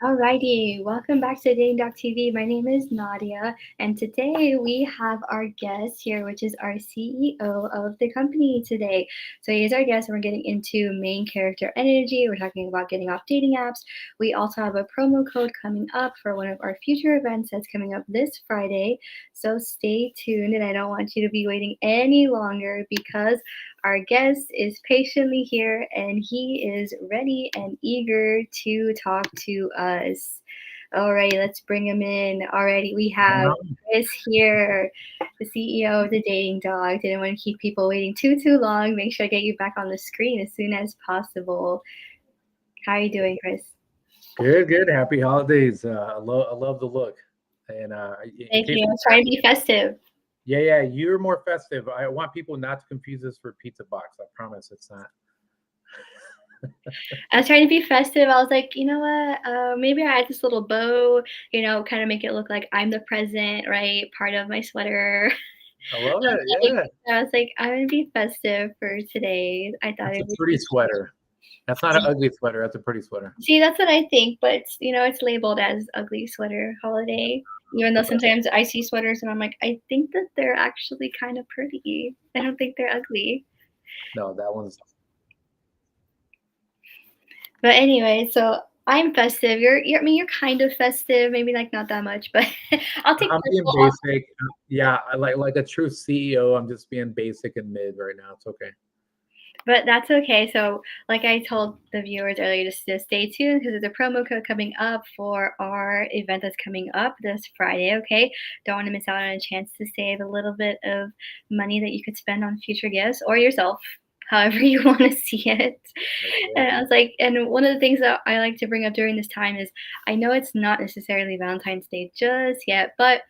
Alrighty, welcome back to Dating Doc TV. My name is Nadia, and today we have our guest here, which is our CEO of the company today. So he is our guest, and we're getting into main character energy. We're talking about getting off dating apps. We also have a promo code coming up for one of our future events that's coming up this Friday. So stay tuned, and I don't want you to be waiting any longer because our guest is patiently here and he is ready and eager to talk to us. Alrighty, let's bring him in. Alrighty, we have Chris here, the CEO of the Dating Dog. Didn't want to keep people waiting too long. Make sure I get you back on the screen as soon as possible. How are you doing, Chris? Good, good. Happy holidays. I love the look. And in Thank case, you. I'm trying to be festive. yeah, you're more festive. I want people not to confuse this for pizza box. I promise it's not. I was trying to be festive. I was like, you know what? Maybe I add this little bow, kind of make it look like I'm the present, right? Part of my sweater. I love I it. was like, Yeah, I'm gonna be festive for today. I thought that's it a would pretty be cute. sweater. That's not an ugly sweater. That's a pretty sweater. See, that's what I think, but it's labeled as ugly sweater holiday. Even though sometimes I see sweaters and I'm like, I think that they're actually kind of pretty. I don't think they're ugly. No, that one's. But anyway, so I'm festive. I mean, you're kind of festive, maybe like not that much, but I'll take I'm being purple. basic. Yeah, I like a true CEO. I'm just being basic and mid right now. It's okay. But that's okay. So, like I told the viewers earlier, just to stay tuned because there's a promo code coming up for our event that's coming up this Friday. Okay, don't want to miss out on a chance to save a little bit of money that you could spend on future gifts or yourself, however you want to see it. Yeah. And I was like, and one of the things that I like to bring up during this time is I know it's not necessarily Valentine's Day just yet, but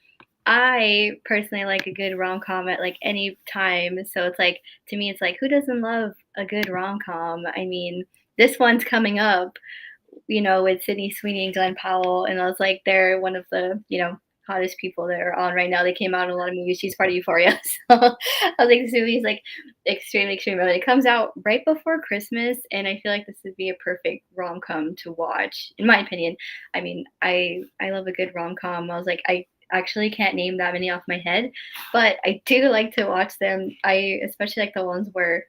I personally like a good rom-com at like any time. So it's like to me it's like who doesn't love a good rom-com? I mean, this one's coming up, with Sydney Sweeney and Glenn Powell, and I was like they're one of the, hottest people that are on right now. They came out in a lot of movies. She's part of Euphoria. So I was like this movie's like extremely relevant. It comes out right before Christmas and I feel like this would be a perfect rom-com to watch, in my opinion. I mean, I love a good rom-com. I was like I actually can't name that many off my head, but I do like to watch them. I especially like the ones where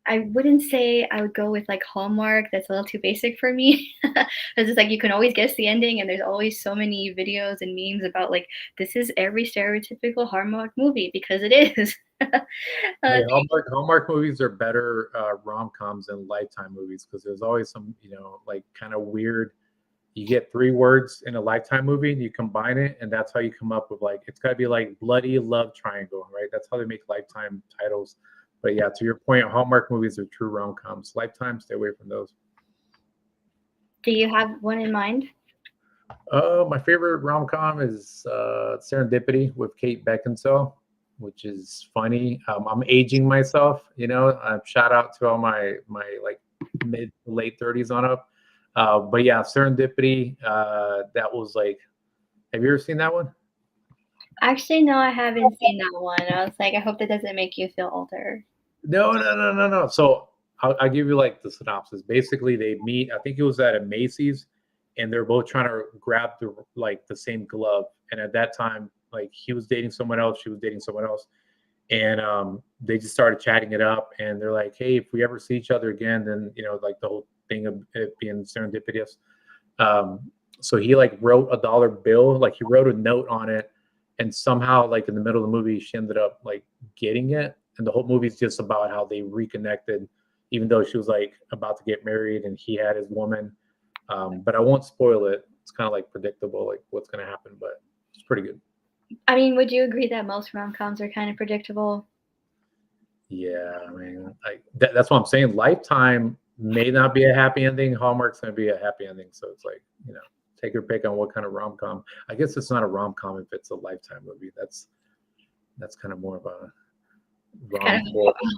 I wouldn't say I would go with like Hallmark. That's a little too basic for me. Because it's like you can always guess the ending, and there's always so many videos and memes about like this is every stereotypical Hallmark movie because it is. Hey, uh, Hallmark movies are better rom-coms than Lifetime movies because there's always some, like kind of weird. You get three words in a Lifetime movie and you combine it, and that's how you come up with like it's got to be like bloody love triangle, right? That's how they make Lifetime titles. But yeah, to your point, Hallmark movies are true rom-coms. Lifetime, stay away from those. do you have one in mind? My favorite rom-com is Serendipity with Kate Beckinsale, which is funny. I'm aging myself, shout out to all my like mid to late 30s on up. But yeah, Serendipity. That was like, have you ever seen that one? Actually, no, I haven't seen that one. I was like, I hope that doesn't make you feel older. No. So I'll give you like the synopsis. Basically, they meet. I think it was at a Macy's, and they're both trying to grab the same glove. And at that time, like he was dating someone else, she was dating someone else, and they just started chatting it up. And they're like, "Hey, if we ever see each other again, then like the whole thing of it being serendipitous." So he like wrote a dollar bill, like he wrote a note on it, and somehow like in the middle of the movie, she ended up like getting it, and the whole movie's just about how they reconnected, even though she was like about to get married and he had his woman. But I won't spoil it. It's kind of like predictable, like what's gonna happen, but it's pretty good. I mean, would you agree that most rom-coms are kind of predictable? Yeah, I mean, that's what I'm saying. Lifetime may not be a happy ending. Hallmark's gonna be a happy ending, so it's like take your pick on what kind of rom com. I guess it's not a rom com if it's a Lifetime movie. That's kind of more of a It's kind rom of com.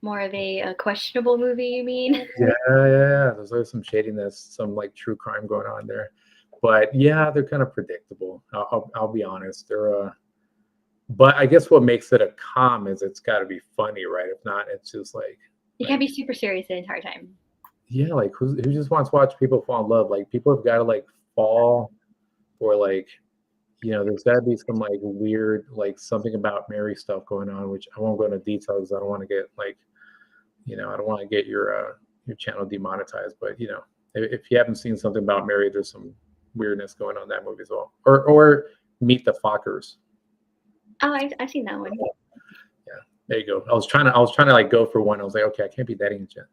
more of a questionable movie, you mean? Yeah. There's always some shadiness, some like true crime going on there. But yeah, they're kind of predictable. I'll be honest. But I guess what makes it a com is it's got to be funny, right? If not, it's just You can't like be super serious the entire time. yeah, like who just wants to watch people fall in love? Like people have got to like fall, or like, there's got to be some like weird, like something about Mary stuff going on, which I won't go into details. I don't want to get like, I don't want to get your channel demonetized. But if you haven't seen something about Mary, there's some weirdness going on in that movie as well. Or Meet the Fockers. Oh, I've seen that one. Yeah, there you go. I was trying to like go for one. I was like, okay, I can't be that ancient.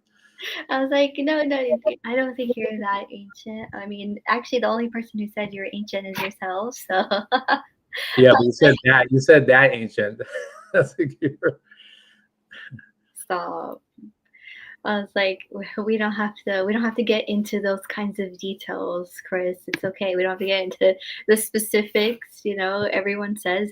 I was like, no, I don't think you're that ancient. I mean, actually, the only person who said you're ancient is yourself. So Yeah, but you said that ancient. That's like stop. I was like, we don't have to get into those kinds of details, Chris. It's okay. We don't have to get into the specifics. Everyone says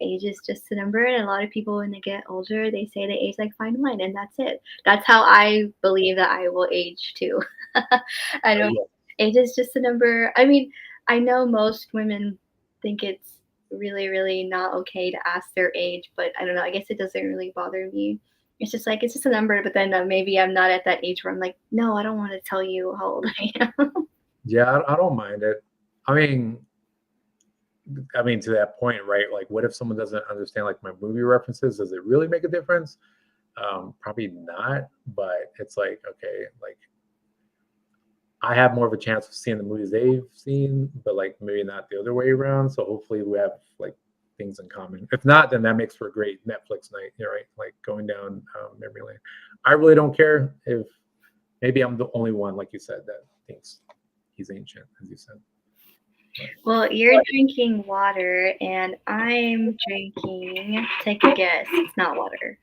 age is just a number, and a lot of people when they get older, they say they age like fine wine, and that's it. That's how I believe that I will age too. I don't. yeah. Age is just a number. I mean, I know most women think it's really, really not okay to ask their age, but I don't know. I guess it doesn't really bother me. It's just like it's just a number, but then maybe I'm not at that age where I'm like, no, I don't want to tell you how old I am. Yeah, I don't mind it. I mean, to that point, right? Like, what if someone doesn't understand like my movie references? Does it really make a difference? Probably not. But it's like, okay, like I have more of a chance of seeing the movies they've seen, but like maybe not the other way around. So hopefully we have like things in common. If not, then that makes for a great Netflix night, right? Like going down memory lane. I really don't care if maybe I'm the only one, like you said, that thinks he's ancient, as you said. Well, you're drinking water, and I'm drinking. Take a guess. It's not water.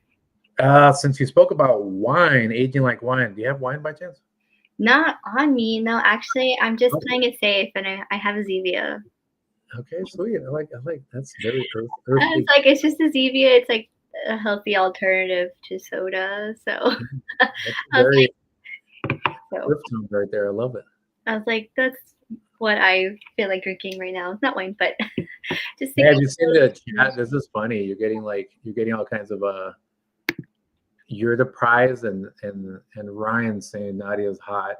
Since you spoke about wine, aging like wine, do you have wine by chance? Not on me. No, actually, I'm just playing it safe, and I have a Zevia. Okay, sweet. I like that's very It's earthy. like it's just a Zevia. It's like a healthy alternative to soda. So That's I was very like, so earth tone right there. I love it. I was like, that's what I feel like drinking right now. Not wine, but just to Yeah, get have you seen those. the chat? This is funny. You're getting all kinds of you're the prize, and Ryan saying Nadia's hot.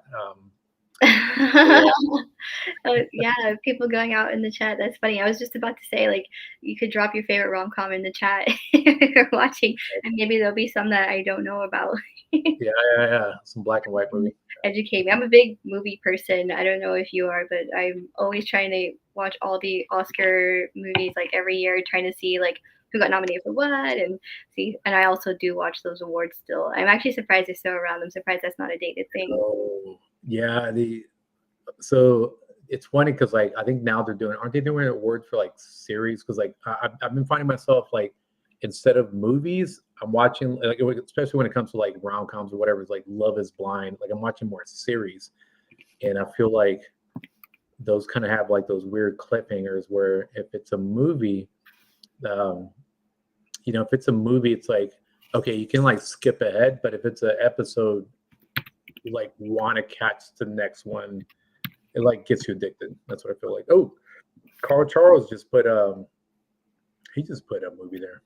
Yeah, people going out in the chat. That's funny. I was just about to say, like, you could drop your favorite rom com in the chat if you're watching, and maybe there'll be some that I don't know about. Yeah. Some black and white movie. Educate me. I'm a big movie person. I don't know if you are, but I'm always trying to watch all the Oscar movies like every year, trying to see like who got nominated for what and see. And I also do watch those awards still. I'm actually surprised they're still around. I'm surprised that's not a dated thing. Oh, yeah. So it's funny because like I think now aren't they doing an award for like series? Because like I've been finding myself like instead of movies, I'm watching like especially when it comes to like rom coms or whatever. It's like Love Is Blind. Like I'm watching more series, and I feel like those kind of have like those weird cliffhangers where if it's a movie, um, if it's a movie, it's like okay, you can like skip ahead, but if it's an episode, you like want to catch the next one. It like gets you addicted. That's what I feel like. Oh, Carl Charles he just put a movie there.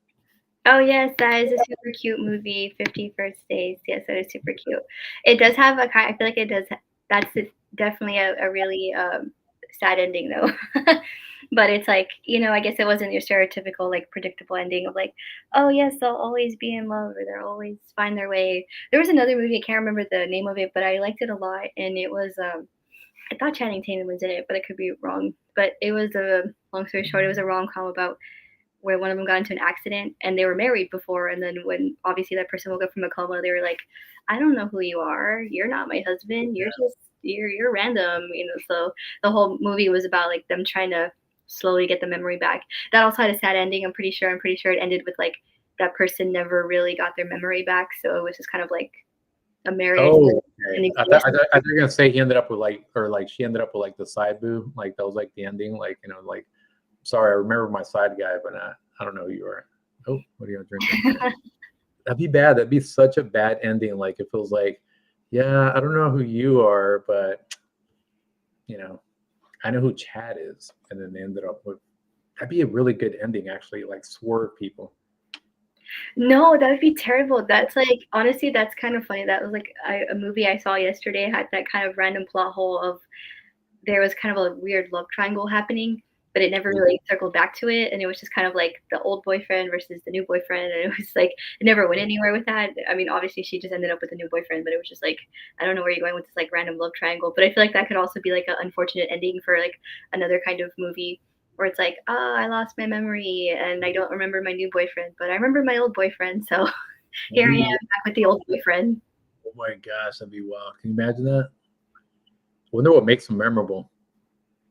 Oh yes, that is a super cute movie, 50 First Dates. Yes, that is super cute. It does have a kind. I feel like it does. Definitely a really sad ending though. But it's like I guess it wasn't your stereotypical like predictable ending of like, oh yes, they'll always be in love or they'll always find their way. There was another movie, I can't remember the name of it, but I liked it a lot, and it was I thought Channing Tatum was in it, but I could be wrong. But it was a long story short, it was a rom com about where one of them got into an accident and they were married before, and then when obviously that person woke up from a coma, they were like, I don't know who you are, you're not my husband, you're just you're random. So the whole movie was about like them trying to slowly get the memory back. That also had a sad ending. I'm pretty sure it ended with like that person never really got their memory back, so it was just kind of like a marriage Oh, and okay. I thought you were gonna say he ended up with like, or like she ended up with like the side boo, like that was like the ending, like like sorry, I remember my side guy, but I don't know who you are. Oh, what are you drinking? That'd be bad. That'd be such a bad ending. Like it feels like, yeah, I don't know who you are, but I know who Chad is, and then they ended up with. That'd be a really good ending, actually. Like swerve people. No, that would be terrible. That's like honestly, that's kind of funny. That was like a movie I saw yesterday had that kind of random plot hole of there was kind of a weird love triangle happening, but it never really circled back to it. And it was just kind of like the old boyfriend versus the new boyfriend. And it was like, it never went anywhere with that. I mean, obviously she just ended up with a new boyfriend, but it was just like, I don't know where you're going with this like random love triangle. But I feel like that could also be like an unfortunate ending for like another kind of movie where it's like, oh, I lost my memory and I don't remember my new boyfriend, but I remember my old boyfriend. So here I am Ooh, back with the old boyfriend. oh my gosh, that'd be wild. Can you imagine that? I wonder what makes them memorable.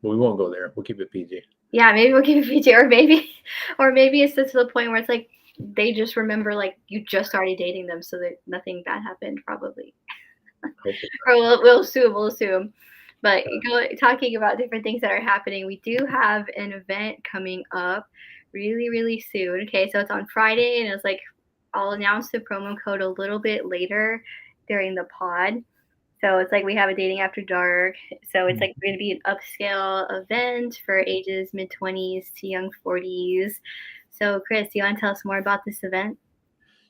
But we won't go there. We'll keep it PG. Yeah, maybe we'll give it PG, or maybe, or maybe it's just to the point where it's like they just remember like you just started dating them, so that nothing bad happened, probably. Hopefully Or we'll assume, we'll assume. But not. talking about different things that are happening, we do have an event coming up really, really soon. Okay, so it's on Friday, and it's like I'll announce the promo code a little bit later during the pod. So it's like we have a dating after dark. So it's like going to be an upscale event for ages mid 20s to young 40s. So Chris, do you want to tell us more about this event?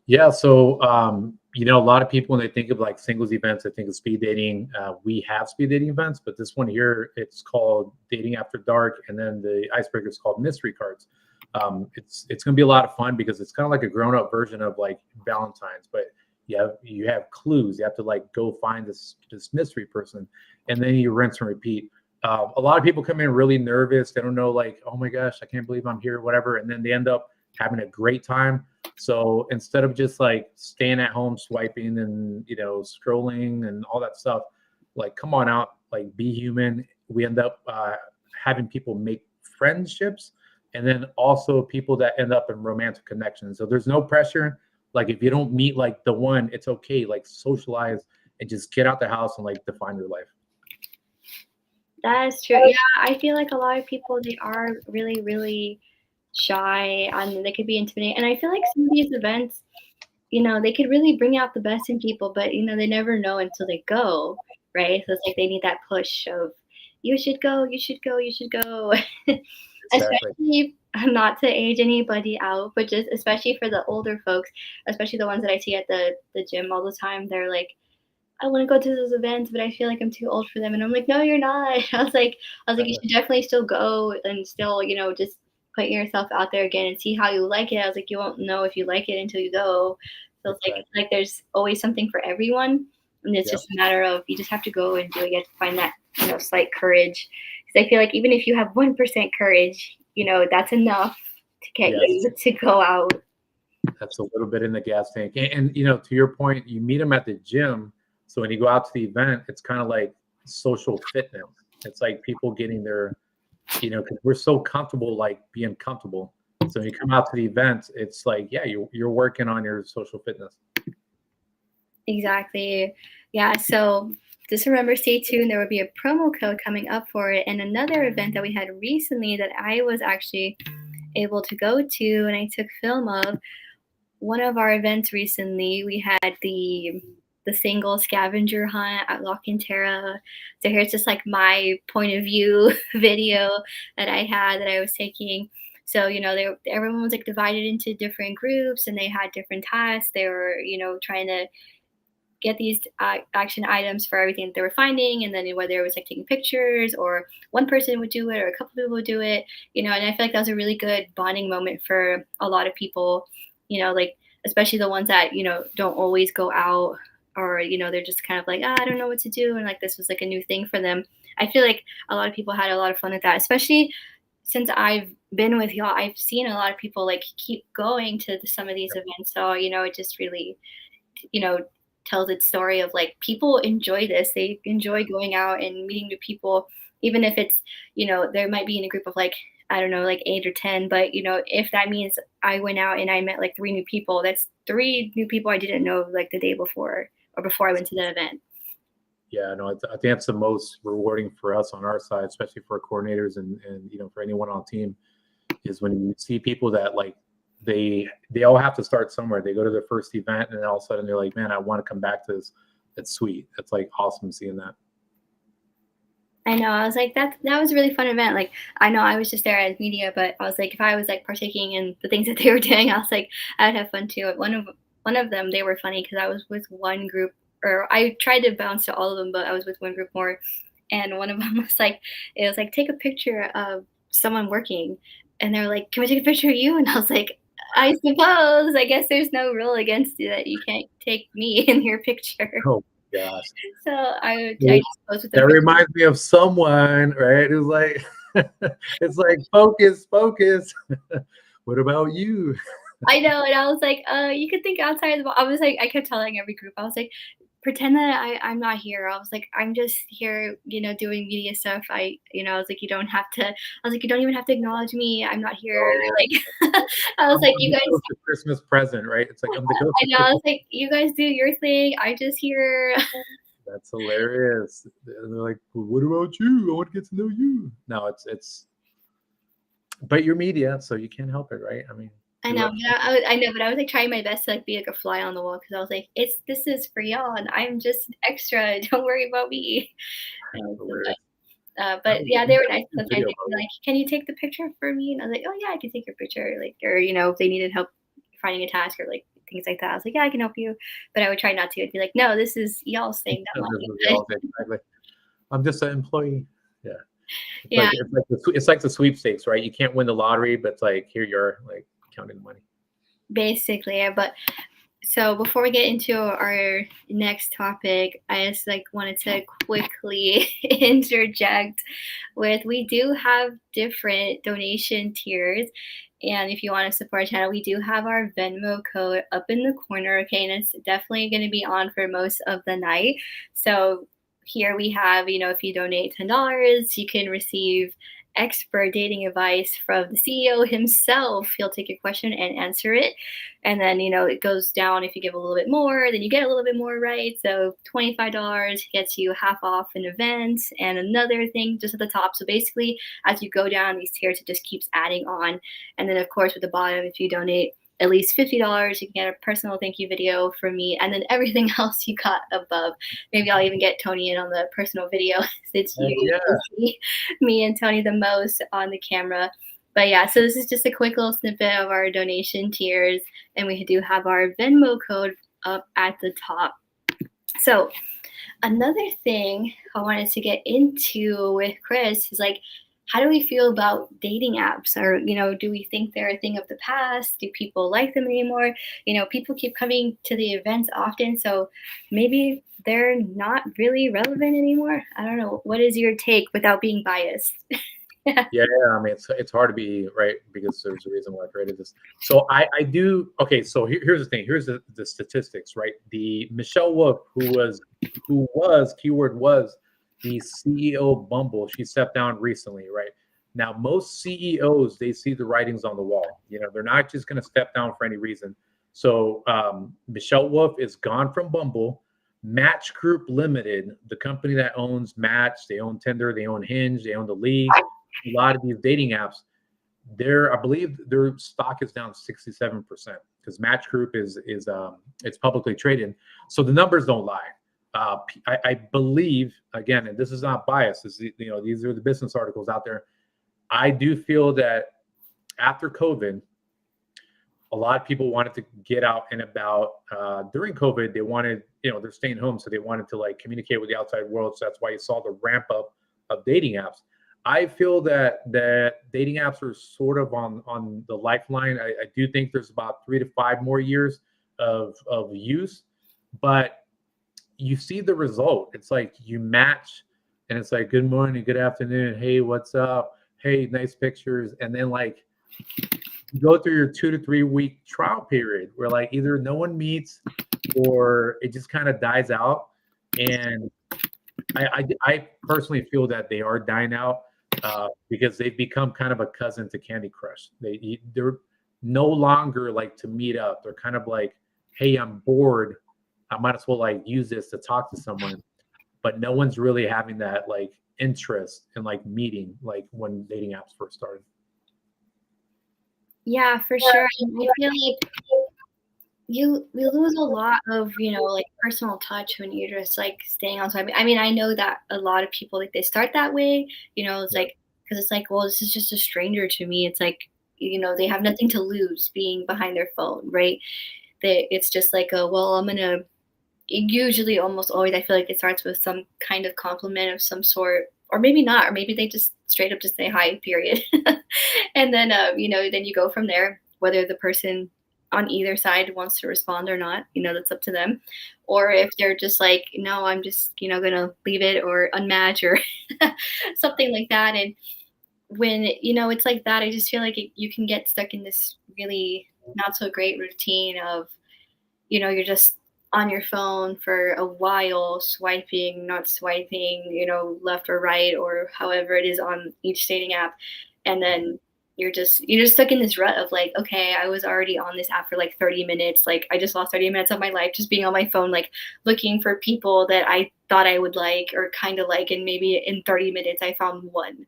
Yeah, so a lot of people when they think of like singles events, they think of speed dating. We have speed dating events, but this one here, it's called Dating After Dark, and then the icebreaker is called Mystery Cards. It's going to be a lot of fun because it's kind of like a grown up version of like Valentine's, but you have clues. You have to like go find this mystery person, and then you rinse and repeat. A lot of people come in really nervous. They don't know like, oh my gosh, I can't believe I'm here, whatever, and then they end up having a great time. So instead of just like staying at home swiping and scrolling and all that stuff, like come on out, like be human. We end up having people make friendships, and then also people that end up in romantic connections. So there's no pressure. Like if you don't meet like the one, it's okay. Like socialize and just get out the house and like define your life. That is true. Yeah, I feel like a lot of people they are really, really shy and they could be intimidating. And I feel like some of these events, they could really bring out the best in people, but they never know until they go, right? So it's like they need that push of you should go, you should go, you should go. Exactly. Especially not to age anybody out, but just especially for the older folks, especially the ones that I see at the gym all the time. They're like, I want to go to those events, but I feel like I'm too old for them. And I'm like, no, you're not. I was like, you should definitely still go and still, just put yourself out there again and see how you like it. I was like, you won't know if you like it until you go. So it's Exactly. like there's always something for everyone. And it's Yep. just a matter of you just have to go and do it. You have to find that, slight courage. Because I feel like even if you have 1% courage, that's enough to get Yes. you to go out. That's a little bit in the gas tank. And to your point, you meet them at the gym. So when you go out to the event, it's kind of like social fitness. It's like people getting their, because we're so comfortable, like being comfortable. So when you come out to the event, it's like, yeah, you're working on your social fitness. Exactly. Yeah. So just remember, stay tuned. There will be a promo code coming up for it. And another event that we had recently that I was actually able to go to and I took film of one of our events recently. We had the single scavenger hunt at La Quintera. So here's just like my point of view video that I had that I was taking. So everyone was like divided into different groups and they had different tasks. They were trying to get these action items for everything that they were finding, and then whether it was like taking pictures or one person would do it or a couple people would do it, and I feel like that was a really good bonding moment for a lot of people, like especially the ones that don't always go out, or they're just kind of like, I don't know what to do, and like this was like a new thing for them. I feel like a lot of people had a lot of fun with that, especially since I've been with y'all. I've seen a lot of people like keep going to some of these events, so it just really you know, tells its story of like people enjoy this. They enjoy going out and meeting new people, even if it's, there might be in a group of like, I don't know, like 8 or 10. But, if that means I went out and I met like 3 new people, that's 3 new people I didn't know like the day before or before I went to the event. Yeah, no, I think that's the most rewarding for us on our side, especially for coordinators and for anyone on team, is when you see people that like they all have to start somewhere. They go to their first event and then all of a sudden they're like, man, I want to come back to this. It's sweet. It's like awesome seeing that. I know. I was like, that was a really fun event. Like, I know I was just there as media, but I was like, if I was like partaking in the things that they were doing, I was like, I would have fun too. One of them, they were funny because I was with one group, or I tried to bounce to all of them, but I was with one group more. and one of them was like, it was like, take a picture of someone working, and they're like, can we take a picture of you? And I was like, I suppose. I guess there's no rule against you that you can't take me in your picture. Oh gosh. So I Well, just posed with that them. reminds me of someone, right? It's like it's like focus, focus. What about you? I know, and I was like, you could think outside the box. I was like, I kept telling every group, I was like, pretend that I'm not here. I was like, I'm just here, doing media stuff. I was like, you don't have to. I was like, you don't even have to acknowledge me. I'm not here. Oh, Like, I was like, I'm you the guys. ghost of Christmas present, right? It's like I'm the ghost I of know. I Christmas. was like, you guys do your thing. I'm just here. That's hilarious. And they're like, well, what about you? I want to get to know you. No, it's but you're media, so you can't help it, right? I mean, I you know, represent. I know, but I was like trying my best to like be like a fly on the wall because I was like, this is for y'all, and I'm just extra. Don't worry about me. And so, Hilarious. but Oh, yeah, you they were got nice. a good Sometimes video, they'd by the be way. like, "Can you take the picture for me?" And I was like, "Oh yeah, I can take your picture." Like, or if they needed help finding a task or like things like that, I was like, "Yeah, I can help you," but I would try not to. I'd be like, "No, this is y'all's thing, not This is mine." y'all exactly. I'm just an employee. Yeah. Yeah, It's like the sweepstakes, right? You can't win the lottery, but it's like here you're like counting the money. basically. Yeah, but so before we get into our next topic, I just like wanted to quickly interject with we do have different donation tiers. And if you want to support our channel, we do have our Venmo code up in the corner, okay? And it's definitely going to be on for most of the night. So here we have, if you donate $10, you can receive expert dating advice from the CEO himself. He'll take your question and answer it. And then, it goes down if you give a little bit more, then you get a little bit more, right? So $25 gets you half off an event and another thing just at the top. So basically, as you go down these tiers, it just keeps adding on. And then, of course, at the bottom, if you donate at least $50, you can get a personal thank you video from me. And then everything else you got above. Maybe I'll even get Tony in on the personal video since you Heck yeah. see me and Tony the most on the camera. But yeah, so this is just a quick little snippet of our donation tiers, and we do have our Venmo code up at the top. So another thing I wanted to get into with Chris is like, how do we feel about dating apps? Or, do we think they're a thing of the past? Do people like them anymore? People keep coming to the events often, so maybe they're not really relevant anymore. I don't know. What is your take without being biased? Yeah. I mean, it's hard to be right because there's a reason why I created this. So I do. Okay. So here's the thing. Here's the statistics, right? The Michelle Wolf, who was keyword was the CEO of Bumble. She stepped down recently, right? Now, most CEOs they see the writings on the wall. They're not just going to step down for any reason. So Michelle Wolf is gone from Bumble. Match Group Limited, the company that owns Match, they own Tinder, they own Hinge, they own the League, a lot of these dating apps, I believe their stock is down 67% because Match Group is it's publicly traded. So the numbers don't lie. I believe again, and this is not biased. These are the business articles out there. I do feel that after COVID, a lot of people wanted to get out and about during COVID. They wanted, they're staying home, so they wanted to like communicate with the outside world. So that's why you saw the ramp up of dating apps. I feel that dating apps are sort of on the lifeline. I do think there's about 3 to 5 more years of use, but you see the result. It's like you match, and it's like good morning, good afternoon, hey, what's up, hey, nice pictures, and then like you go through your 2 to 3 week trial period where like either no one meets or it just kind of dies out. And I personally feel that they are dying out because they've become kind of a cousin to Candy Crush. They're no longer like to meet up. They're kind of like, hey, I'm bored. I might as well like use this to talk to someone. But no one's really having that like interest in like meeting like when dating apps first started. Yeah, for sure. And I feel like we lose a lot of like personal touch when you're just like staying on time. I mean, I know that a lot of people like they start that way. It's Yeah. like because it's like, well, this is just a stranger to me. It's like they have nothing to lose being behind their phone, right? It's just like, well, I'm gonna usually almost always I feel like it starts with some kind of compliment of some sort, or maybe not, or maybe they just straight up just say hi, period. And then then you go from there, whether the person on either side wants to respond or not, that's up to them. Or if they're just like, no, I'm just, gonna leave it or unmatch or something like that. And when it's like that, I just feel like you can get stuck in this really not so great routine of you're just on your phone for a while, swiping, not swiping, left or right, or however it is on each dating app. And then you're just stuck in this rut of like, okay, I was already on this app for like 30 minutes. Like I just lost 30 minutes of my life just being on my phone, like looking for people that I thought I would like or kind of like, and maybe in 30 minutes I found one.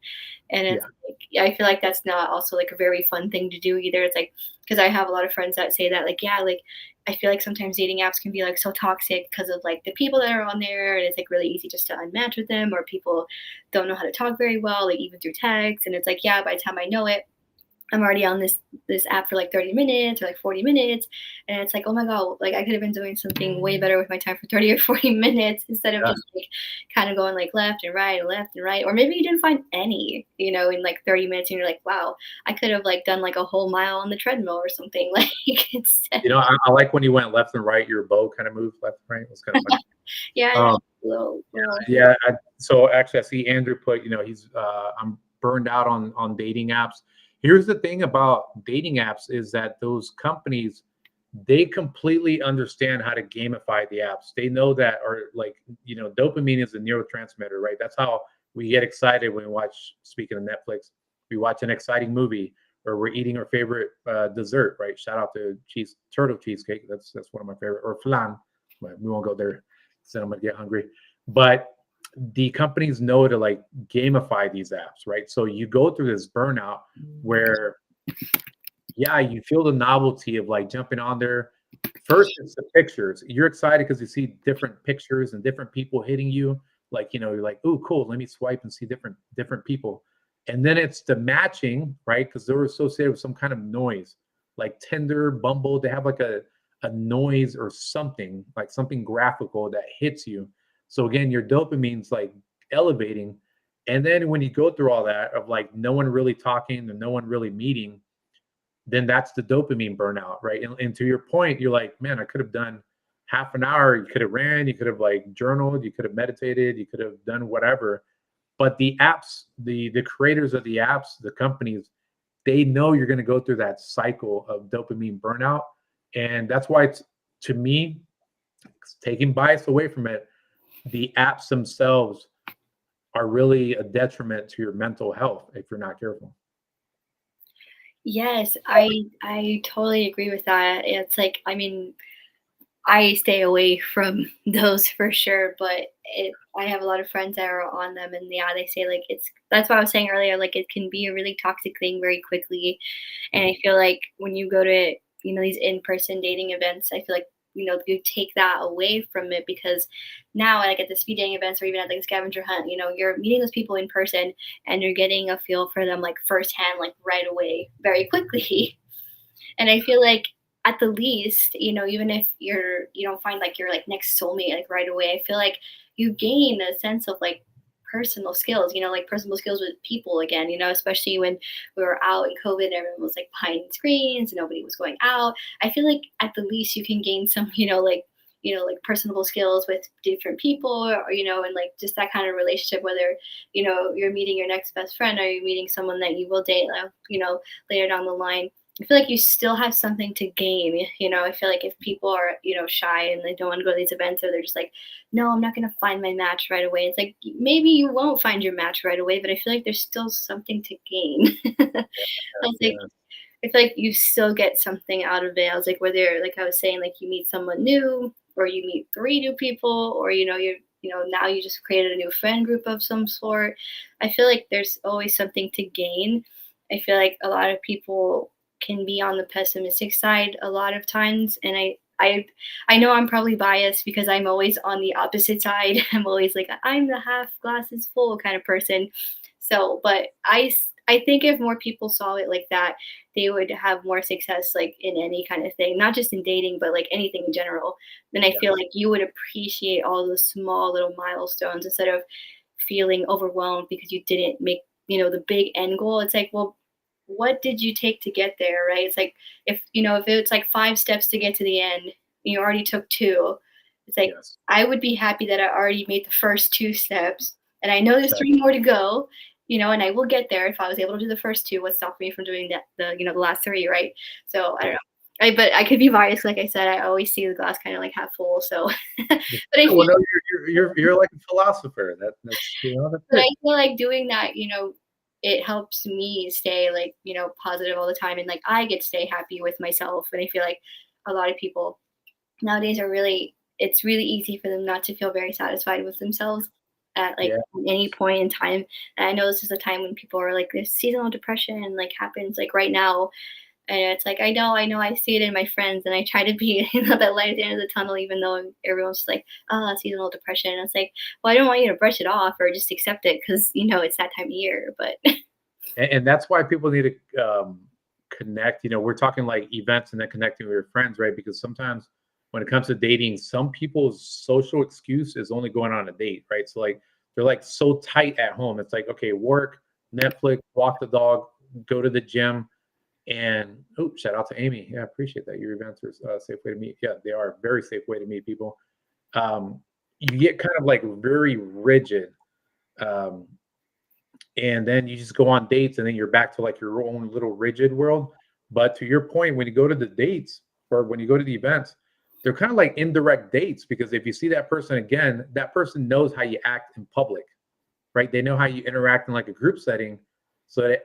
And it's Yeah. like, yeah, I feel like that's not also like a very fun thing to do either. It's like, because I have a lot of friends that say that, like, yeah, like I feel like sometimes dating apps can be like so toxic because of like the people that are on there, and it's like really easy just to unmatch with them, or people don't know how to talk very well, like even through text. And it's like, yeah, by the time I know it, I'm already on this app for like 30 minutes or like 40 minutes. And it's like, oh my God, like I could have been doing something way better with my time for 30 or 40 minutes instead of Yeah. just like kind of going like left and right and left and right. Or maybe you didn't find any, in like 30 minutes and you're like, wow, I could have like done like a whole mile on the treadmill or something. Like instead. I like when you went left and right, your bow kind of moved left and right. It was kind of funny. Yeah, I know. Um, Little. yeah. So actually, I see Andrew put, he's I'm burned out on dating apps. Here's the thing about dating apps is that those companies, they completely understand how to gamify the apps. They know that, or like, dopamine is a neurotransmitter, right? That's how we get excited when we watch. Speaking of Netflix, we watch an exciting movie, or we're eating our favorite dessert, right? Shout out to turtle cheesecake. That's one of my favorite, or flan. But we won't go there. So I'm gonna get hungry. But the companies know to like gamify these apps, right? So you go through this burnout where, yeah, you feel the novelty of like jumping on there. First, it's the pictures. You're excited because you see different pictures and different people hitting you. Like, you're like, "Oh, cool. Let me swipe and see different people." And then it's the matching, right? Because they're associated with some kind of noise, like Tinder, Bumble. They have like a noise or something, like something graphical that hits you. So again, your dopamine's like elevating. And then when you go through all that of like no one really talking and no one really meeting, then that's the dopamine burnout, right? And to your point, you're like, man, I could have done half an hour. You could have ran, you could have like journaled, you could have meditated, you could have done whatever. But the apps, the creators of the apps, the companies, they know you're going to go through that cycle of dopamine burnout, and that's why it's, to me, it's taking bias away from it. The apps themselves are really a detriment to your mental health if you're not careful. Yes, I totally agree with that. It's like, I mean, I stay away from those for sure, but I have a lot of friends that are on them, and yeah, they say like that's what I was saying earlier, like it can be a really toxic thing very quickly. And I feel like when you go to, these in-person dating events, I feel like, you take that away from it because now, like at the speed dating events or even at like scavenger hunt, you're meeting those people in person and you're getting a feel for them like firsthand, like right away, very quickly. And I feel like at the least, even if you don't find like your like next soulmate like right away, I feel like you gain a sense of like personal skills, like personal skills with people again, especially when we were out in COVID and everyone was like behind screens and nobody was going out. I feel like at the least you can gain some, like personable skills with different people, or and like just that kind of relationship, whether you're meeting your next best friend or you're meeting someone that you will date, later down the line. I feel like you still have something to gain. I feel like if people are, shy and they don't want to go to these events, or they're just like, no, I'm not going to find my match right away. It's like maybe you won't find your match right away, but I feel like there's still something to gain. I was like, Yeah. I feel like you still get something out of it. I was like, whether, like I was saying, like you meet someone new, or you meet three new people, or now you just created a new friend group of some sort. I feel like there's always something to gain. I feel like a lot of people can be on the pessimistic side a lot of times, and I know I'm probably biased because I'm always on the opposite side. I'm always like, I'm the half glass is full kind of person. So, but I think if more people saw it like that, they would have more success, like, in any kind of thing, not just in dating, but, like, anything in general. Then I feel Yes. like you would appreciate all the small little milestones instead of feeling overwhelmed because you didn't make, the big end goal. It's like, well, what did you take to get there, right? It's like if it's like 5 steps to get to the end, you already took 2. It's like Yes. I would be happy that I already made the first 2 steps, and I know there's Exactly. 3 more to go, and I will get there if I was able to do the first 2. What stopped me from doing the last 3, right? So I don't Yeah. know. But I could be biased, like I said. I always see the glass kind of like half full. So, but I Well, feel no, you're like a philosopher. That's But I good. feel like doing that, it helps me stay like, positive all the time, and like I get to stay happy with myself. And I feel like a lot of people nowadays are really it's really easy for them not to feel very satisfied with themselves at like Yeah. any point in time. And I know this is a time when people are like this seasonal depression like happens like right now. And it's like, I know, I see it in my friends, and I try to be, that light at the end of the tunnel, even though everyone's just like, seasonal depression. And it's like, well, I don't want you to brush it off or just accept it because, it's that time of year. But And that's why people need to connect. We're talking like events and then connecting with your friends, right? Because sometimes when it comes to dating, some people's social excuse is only going on a date, right? So like they're like so tight at home. It's like, okay, work, Netflix, walk the dog, go to the gym. And oh, shout out to Amy. Yeah, I appreciate that. Your events are a safe way to meet. Yeah, they are a very safe way to meet people. Um, you get kind of like very rigid. Um, and then you just go on dates and then you're back to like your own little rigid world. But to your point, when you go to the dates or when you go to the events, they're kind of like indirect dates because if you see that person again, that person knows how you act in public, right? They know how you interact in like a group setting. So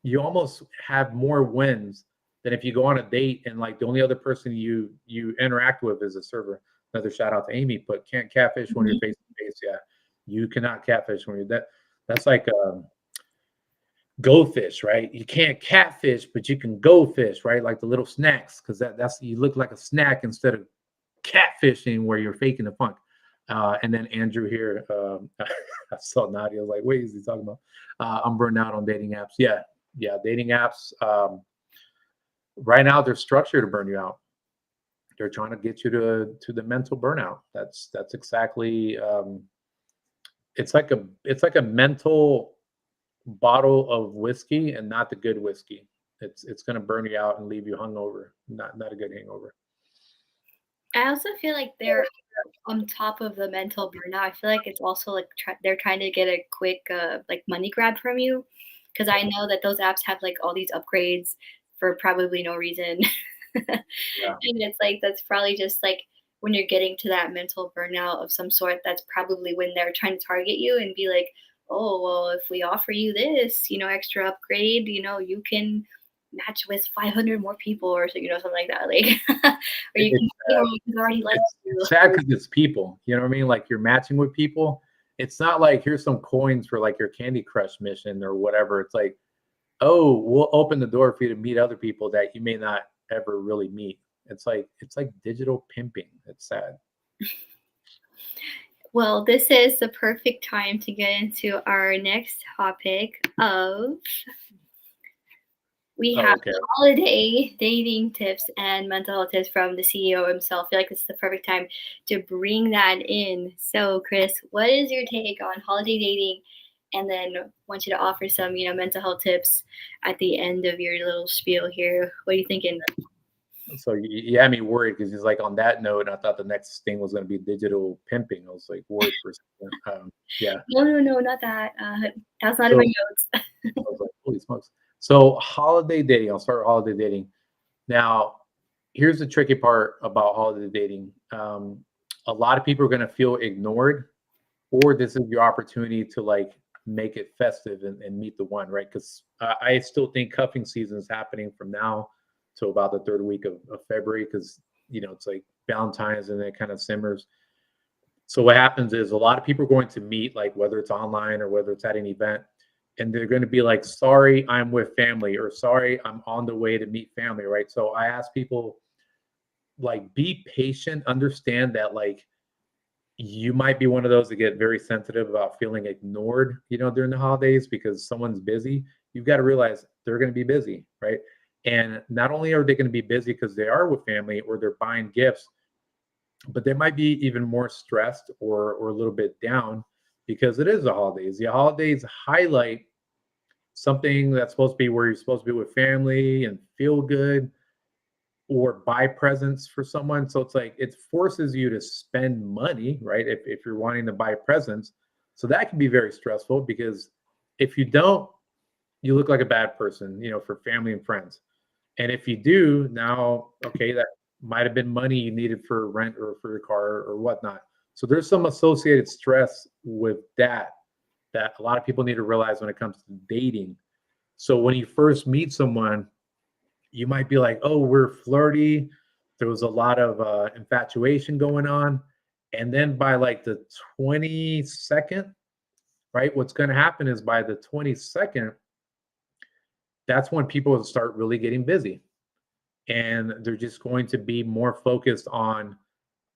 you almost have more wins than if you go on a date and like the only other person you interact with is a server. Another shout out to Amy, but can't catfish when you're Mhm. face to face. Yeah, you cannot catfish when you're that's like go fish, right? You can't catfish, but you can go fish, right? Like the little snacks, because that's you look like a snack instead of catfishing where you're faking the funk. And then Andrew here, I saw Nadia. I was like, "Wait, is he talking about?" I'm burned out on dating apps. Yeah, yeah, dating apps. Right now, they're structured to burn you out. They're trying to get you to the mental burnout. That's exactly. It's like a mental bottle of whiskey and not the good whiskey. It's going to burn you out and leave you hungover. Not a good hangover. I also feel like they're on top of the mental burnout. I feel like it's also like they're trying to get a quick like money grab from you because I Yeah, know that those apps have like all these upgrades for probably no reason. yeah. And it's like that's probably just like when you're getting to that mental burnout of some sort, that's probably when they're trying to target you and be like, oh, well, if we offer you this, extra upgrade, you can match with 500 more people or so, something like that. Like, or It, you can it's see someone who's already liked it's you. sad because it's people. You know what I mean? Like you're matching with people. It's not like here's some coins for like your Candy Crush mission or whatever. It's like, oh, we'll open the door for you to meet other people that you may not ever really meet. It's like digital pimping. It's sad. Well, this is the perfect time to get into our next topic of we Oh, have okay. holiday dating tips and mental health tips from the CEO himself. I feel like it's the perfect time to bring that in. So, Chris, what is your take on holiday dating? And then want you to offer some, mental health tips at the end of your little spiel here. What are you thinking? So you had me worried because he's like on that note. I thought the next thing was going to be digital pimping. I was like worried for a second. Yeah. No, no, no, not that. That's not in my So notes. I was like, holy smokes. So holiday dating. I'll start with holiday dating. Now, here's the tricky part about holiday dating. A lot of people are going to feel ignored, or this is your opportunity to like make it festive and meet the one, right? Because I still think cuffing season is happening from now to about the third week of February, because it's like Valentine's and it kind of simmers. So what happens is a lot of people are going to meet, like whether it's online or whether it's at an event, and they're going to be like, "Sorry, I'm with family," or "Sorry, I'm on the way to meet family." Right? So I ask people, like, be patient, understand that, like, You might be one of those that get very sensitive about feeling ignored, during the holidays because someone's busy. You've got to realize they're going to be busy, right? And not only are they going to be busy because they are with family or they're buying gifts, but they might be even more stressed or a little bit down because it is the holidays. The holidays highlight something that's supposed to be where you're supposed to be with family and feel good or buy presents for someone. So it's like it forces you to spend money, right? If you're wanting to buy presents. So that can be very stressful because if you don't, you look like a bad person, for family and friends. And if you do, now, okay, that might have been money you needed for rent or for your car or whatnot. So there's some associated stress with that a lot of people need to realize when it comes to dating. So when you first meet someone, you might be like, oh, we're flirty. There was a lot of infatuation going on. And then by like the 22nd, right, what's going to happen is by the 22nd, that's when people will start really getting busy. And they're just going to be more focused on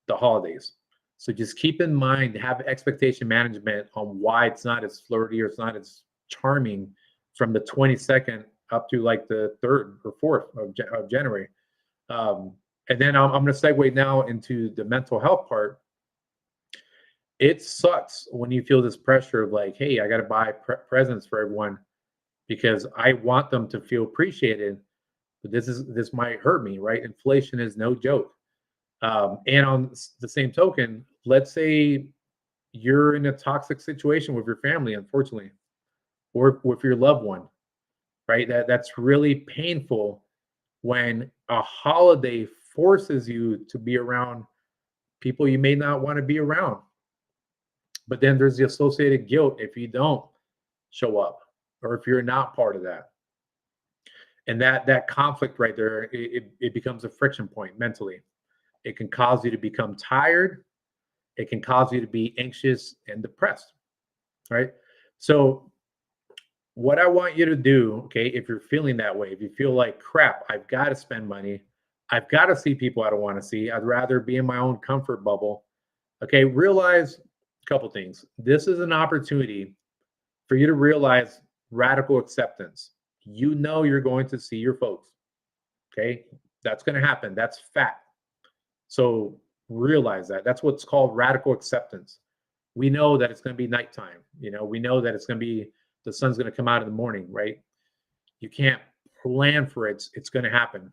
the holidays. So just keep in mind, have expectation management on why it's not as flirty or it's not as charming from the 22nd up to like the 3rd or 4th of January. Um, and then I'm going to segue now into the mental health part. It sucks when you feel this pressure of like, hey, I got to buy presents for everyone because I want them to feel appreciated. But this might hurt me, right? Inflation is no joke. And on the same token, let's say you're in a toxic situation with your family, unfortunately, or with your loved one, right? That's really painful when a holiday forces you to be around people you may not want to be around. But then there's the associated guilt if you don't show up or if you're not part of that. And that conflict right there, it becomes a friction point mentally. It can cause you to become tired. It can cause you to be anxious and depressed, right? So what I want you to do, okay, if you're feeling that way, if you feel like crap, I've got to spend money, I've got to see people I don't want to see, I'd rather be in my own comfort bubble. Okay, realize a couple things. This is an opportunity for you to realize radical acceptance. You know you're going to see your folks. Okay, that's going to happen. That's fact. So realize that. That's what's called radical acceptance. We know that it's going to be nighttime. We know that it's going to be the sun's going to come out in the morning, right? You can't plan for it. It's going to happen.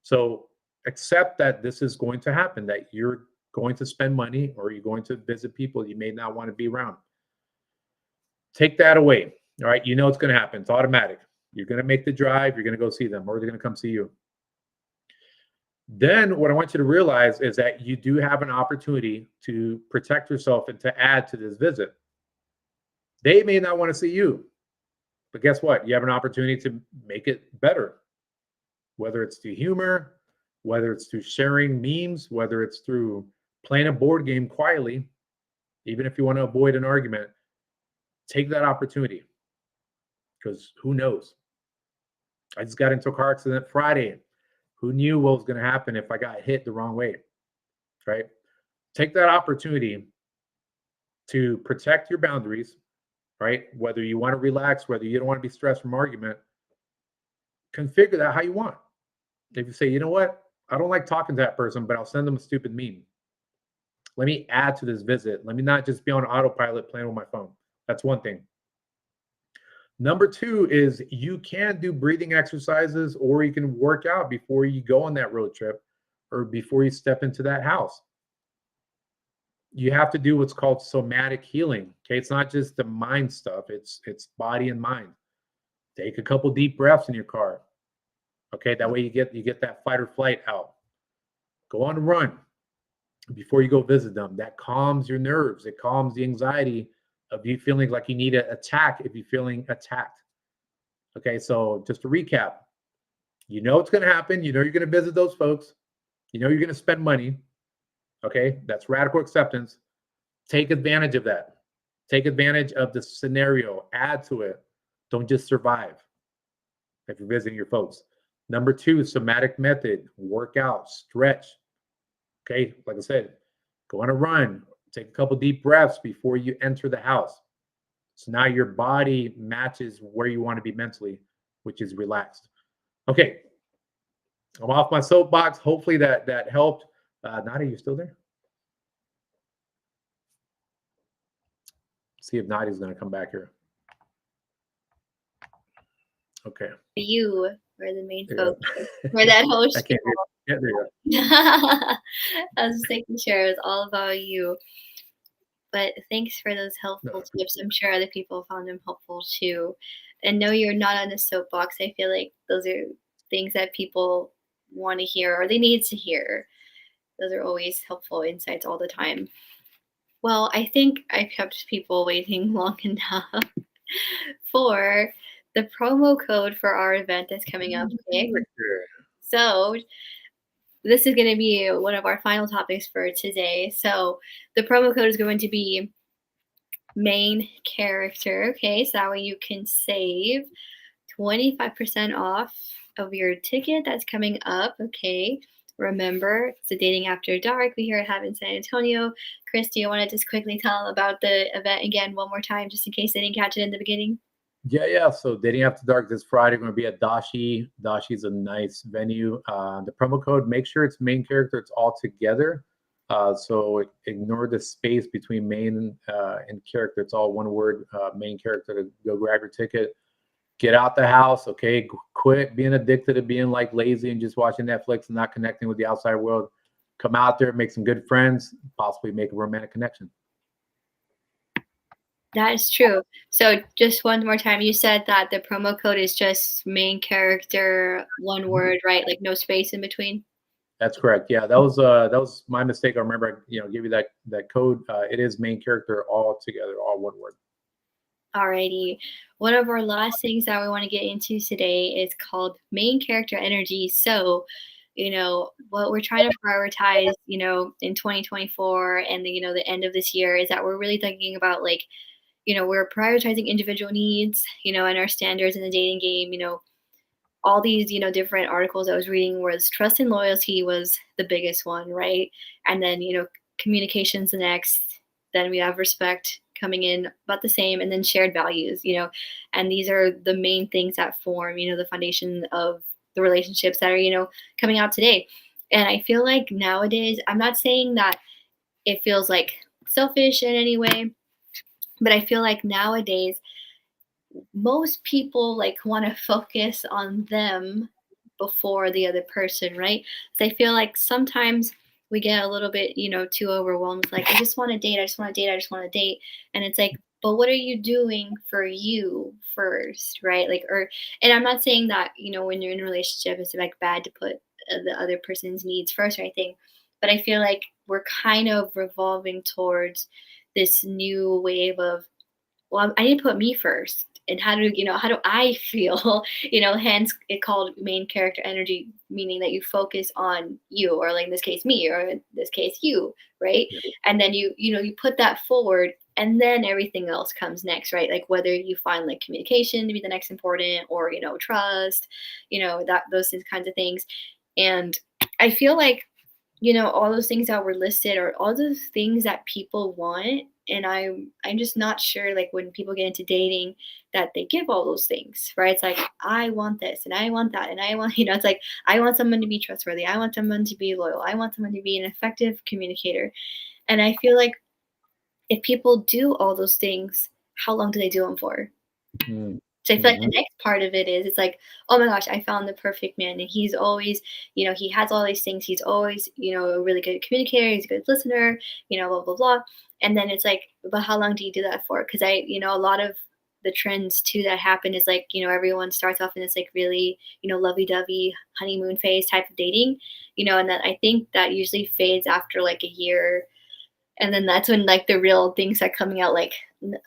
So accept that this is going to happen, that you're going to spend money or you're going to visit people you may not want to be around. Take that away. All right. You know it's going to happen. It's automatic. You're going to make the drive. You're going to go see them or they're going to come see you. Then what I want you to realize is that you do have an opportunity to protect yourself and to add to this visit. They may not want to see you, but guess what? You have an opportunity to make it better, whether it's through humor, whether it's through sharing memes, whether it's through playing a board game quietly, even if you want to avoid an argument, take that opportunity because who knows? I just got into a car accident Friday. Who knew what was going to happen if I got hit the wrong way, right? Take that opportunity to protect your boundaries, right? Whether you want to relax, whether you don't want to be stressed from argument, configure that how you want. If you say, you know what, I don't like talking to that person, but I'll send them a stupid meme. Let me add to this visit. Let me not just be on autopilot playing with my phone. That's one thing. Number two is you can do breathing exercises or you can work out before you go on that road trip or before you step into that house. You have to do what's called somatic healing. Okay. It's not just the mind stuff, it's body and mind. Take a couple deep breaths in your car. Okay. That way you get that fight or flight out. Go on a run before you go visit them. That calms your nerves. It calms the anxiety of you feeling like you need to attack if you're feeling attacked. Okay, so just to recap, you know it's going to happen. You know you're going to visit those folks. You know you're going to spend money. Okay, that's radical acceptance. Take advantage of that. Take advantage of the scenario. Add to it. Don't just survive if you're visiting your folks. Number two, somatic method. Work out, stretch. Okay, like I said, go on a run. Take a couple deep breaths before you enter the house. So now your body matches where you want to be mentally, which is relaxed. Okay, I'm off my soapbox. Hopefully that helped. Nadia, you still there? See if Nadia's going to come back here. Okay. You were the main Yeah. focus for that whole I can't hear. Yeah, there you go. I was just making sure it was all about you. But thanks for those No, helpful tips. I'm sure other people found them helpful too. And no, you're not on a soapbox. I feel like those are things that people want to hear or they need to hear. Those are always helpful insights all the time. Well, I think I kept people waiting long enough for the promo code for our event that's coming up. Okay. So this is going to be one of our final topics for today. So the promo code is going to be main character. Okay, so that way you can save 25% off of your ticket that's coming up. Okay, remember it's the Dating After Dark. We here at Have in San Antonio. Chris, do you want to just quickly tell about the event again one more time, just in case they didn't catch it in the beginning? Yeah. So Dating After Dark this Friday, going to be at Dashi. Dashi's a nice venue. The promo code, make sure it's main character. It's all together. So ignore the space between main and character. It's all one word, main character. To go grab your ticket. Get out the house, okay? Quit being addicted to being like lazy and just watching Netflix and not connecting with the outside world. Come out there, make some good friends, possibly make a romantic connection. That is true. So just one more time, you said that the promo code is just main character, one word, right? Like no space in between. That's correct. Yeah, that was my mistake. I remember, give you that code. It is main character all together, all one word. Alrighty. One of our last things that we want to get into today is called main character energy. So, what we're trying to prioritize, in 2024 and the end of this year is that we're really thinking about like, we're prioritizing individual needs, and our standards in the dating game, all these, different articles I was reading was trust and loyalty was the biggest one, right? And then, communication's the next. Then we have respect coming in about the same, and then shared values, and these are the main things that form, the foundation of the relationships that are, coming out today. And I feel like nowadays, I'm not saying that it feels like selfish in any way, but I feel like nowadays most people like want to focus on them before the other person, right? So I feel like sometimes we get a little bit, too overwhelmed. Like, I just want to date, I just want to date, I just want to date. And it's like, but what are you doing for you first, right? Like, and I'm not saying that, when you're in a relationship, it's like bad to put the other person's needs first or anything. But I feel like we're kind of revolving towards this new wave of, well, I need to put me first. And how do I feel? Hence it called main character energy, meaning that you focus on you, or like in this case, me, or in this case, you, right? Yeah. And then you put that forward, and then everything else comes next, right? Like whether you find like communication to be the next important, or trust, that those kinds of things. And I feel like all those things that were listed are all those things that people want, and I'm just not sure, like when people get into dating, that they give all those things, right? It's like, I want this and I want that and I want, it's like, I want someone to be trustworthy, I want someone to be loyal, I want someone to be an effective communicator. And I feel like if people do all those things, how long do they do them for? Mm. So I feel like the Mhm. next part of it is, it's like, oh my gosh, I found the perfect man. And he's always, he has all these things. He's always, a really good communicator. He's a good listener, blah, blah, blah. And then it's like, but how long do you do that for? Because a lot of the trends too that happen is like, everyone starts off in this like really, lovey dovey honeymoon phase type of dating, and then I think that usually fades after like a year, and then that's when like the real things are coming out, like,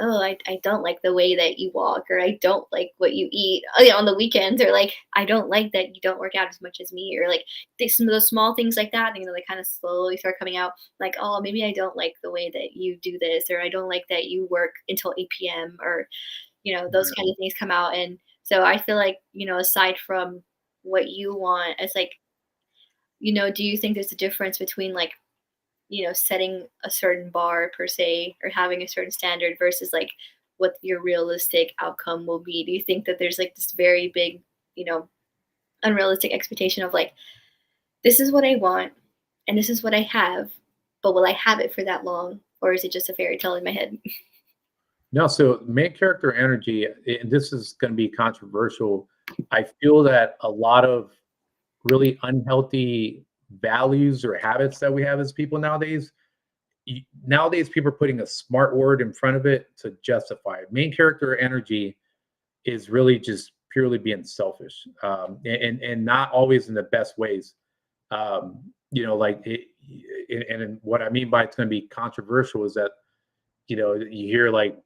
oh, I don't like the way that you walk, or I don't like what you eat, on the weekends, or like, I don't like that you don't work out as much as me, or like some of those small things like that, they kind of slowly start coming out, like, oh, maybe I don't like the way that you do this, or I don't like that you work until 8 p.m., or those Yeah. kind of things come out. And so I feel like, aside from what you want, it's like, do you think there's a difference between like setting a certain bar per se, or having a certain standard versus like what your realistic outcome will be? Do you think that there's like this very big, you know, unrealistic expectation of like, this is what I want and this is what I have, but will I have it for that long? Or is it just a fairy tale in my head? No, so main character energy, and this is going to be controversial. I feel that a lot of really unhealthy values or habits that we have as people nowadays, nowadays people are putting a smart word in front of it to justify it. Main character energy is really just purely being selfish, and not always in the best ways. Like and what I mean by it's going to be controversial is that you hear like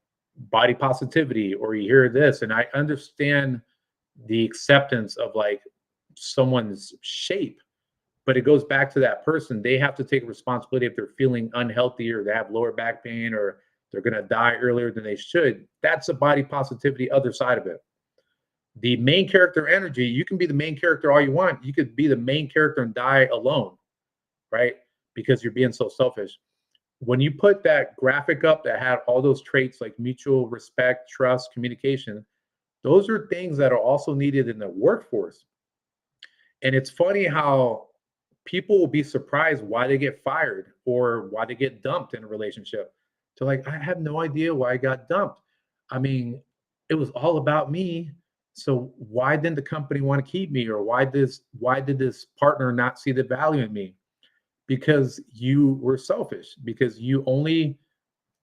body positivity or you hear this, and I understand the acceptance of like someone's shape, but it goes back to that person. They have to take responsibility if they're feeling unhealthy or they have lower back pain or they're going to die earlier than they should. That's a body positivity other side of it. The main character energy, you can be the main character all you want. You could be the main character and die alone, right? Because you're being so selfish. When you put that graphic up that had all those traits like mutual respect, trust, communication, those are things that are also needed in the workforce. And it's funny how people will be surprised why they get fired or why they get dumped in a relationship. So like, I have no idea why I got dumped. I mean, it was all about me. So why didn't the company want to keep me? Or why did this partner not see the value in me? Because you were selfish, because you only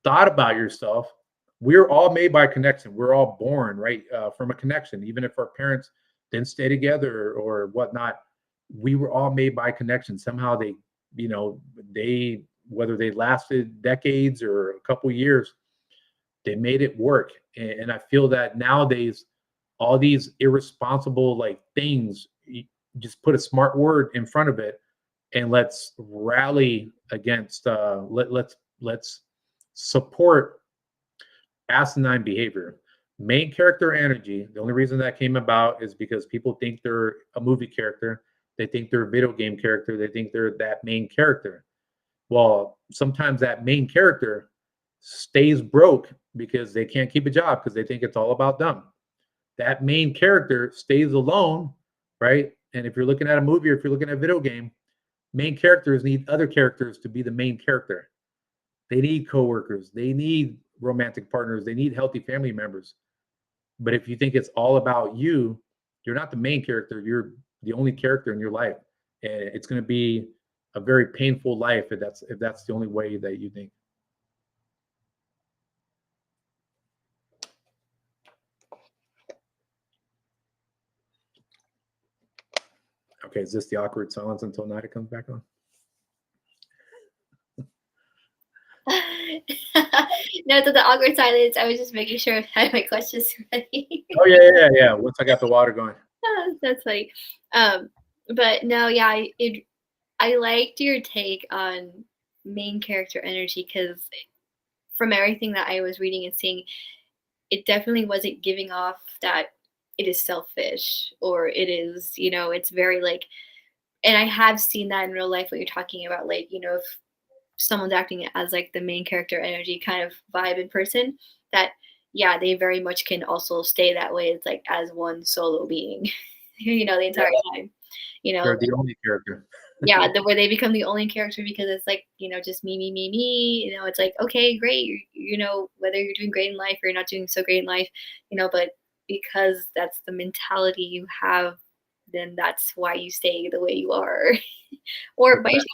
thought about yourself. We're all made by connection. We're all born right from a connection, even if our parents didn't stay together or whatnot. We were all made by connection. Somehow they whether they lasted decades or a couple years, they made it work. And I feel that nowadays, all these irresponsible like things, you just put a smart word in front of it, and let's rally against let's support asinine behavior. Main character energy, the only reason that came about is because people think they're a movie character, they think they're a video game character, they think they're that main character. Well, sometimes that main character stays broke because they can't keep a job because they think it's all about them. That main character stays alone, right? And if you're looking at a movie or if you're looking at a video game, main characters need other characters to be the main character. They need coworkers, they need romantic partners, they need healthy family members. But if you think it's all about you, you're not the main character, you're the only character in your life. And it's going to be a very painful life if that's the only way that you think. Okay, is this the awkward silence until Nida comes back on? No, to the awkward silence. I was just making sure I had my questions ready. Oh yeah. Once I got the water going. That's funny. Um, but no, yeah, I liked your take on main character energy because from everything that I was reading and seeing, it definitely wasn't giving off that it is selfish or it is, it's very like, and I have seen that in real life, what you're talking about, like, if someone's acting as like the main character energy kind of vibe in person, that yeah, they very much can also stay that way. It's like as one solo being, the entire time. You know, They're the only character. yeah, where they become the only character because it's like, just me, me, me, me. It's like, okay, great. Whether you're doing great in life or you're not doing so great in life, but because that's the mentality you have, then that's why you stay the way you are. Or by yourself.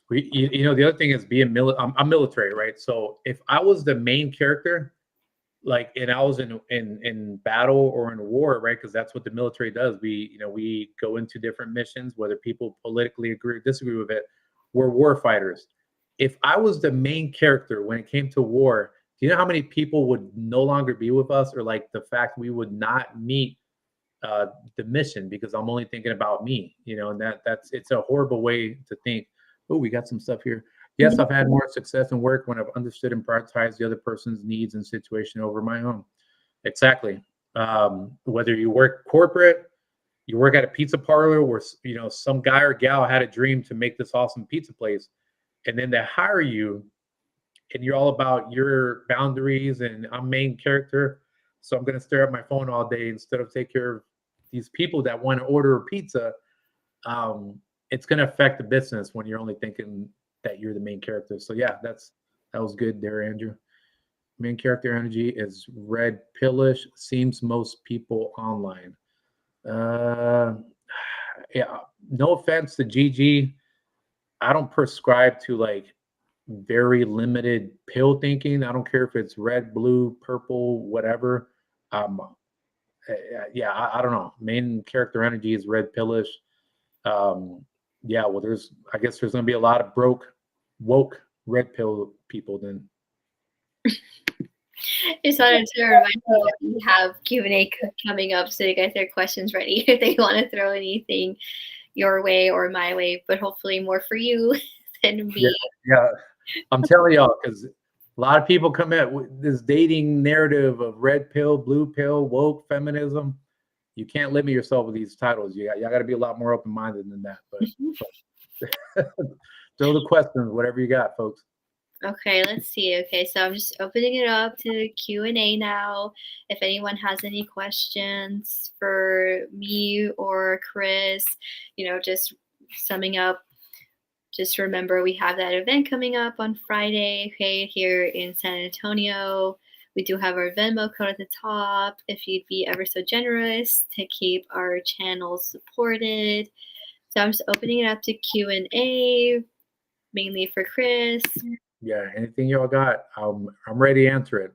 The other thing is being I'm military, right? So if I was the main character, like, and I was in battle or in war, right? Because that's what the military does. We go into different missions, whether people politically agree or disagree with it. We're war fighters. If I was the main character when it came to war, do you know how many people would no longer be with us, or like the fact we would not meet the mission because I'm only thinking about me, and that's it's a horrible way to think. Oh, we got some stuff here. Yes, I've had more success in work when I've understood and prioritized the other person's needs and situation over my own. Exactly. Whether you work corporate, you work at a pizza parlor where some guy or gal had a dream to make this awesome pizza place, and then they hire you, and you're all about your boundaries, and I'm main character, so I'm going to stare at my phone all day instead of take care of these people that want to order a pizza. It's going to affect the business when you're only thinking that you're the main character. So yeah, that was good there, Andrew. Main character energy is red pillish. Seems most people online. Uh, yeah. No offense to GG. I don't prescribe to like very limited pill thinking. I don't care if it's red, blue, purple, whatever. Um, yeah, I don't know. Main character energy is red pillish. Um, yeah, well, I guess there's going to be a lot of woke red pill people then. Just wanted to remind you that we have Q&A coming up, so you guys have questions ready if they want to throw anything your way or my way, but hopefully more for you than Yeah, me. yeah. I'm telling y'all, because a lot of people come at with this dating narrative of red pill, blue pill, woke feminism. You can't limit yourself with these titles. Y'all got to be a lot more open minded than that. But throw the questions, whatever you got, folks. Okay, let's see. Okay, so I'm just opening it up to Q&A now. If anyone has any questions for me or Chris, just summing up, just remember we have that event coming up on Friday, okay, here in San Antonio. We do have our Venmo code at the top if you'd be ever so generous to keep our channel supported. So I'm just opening it up to Q&A, mainly for Chris. Yeah, anything y'all got, I'm ready to answer it.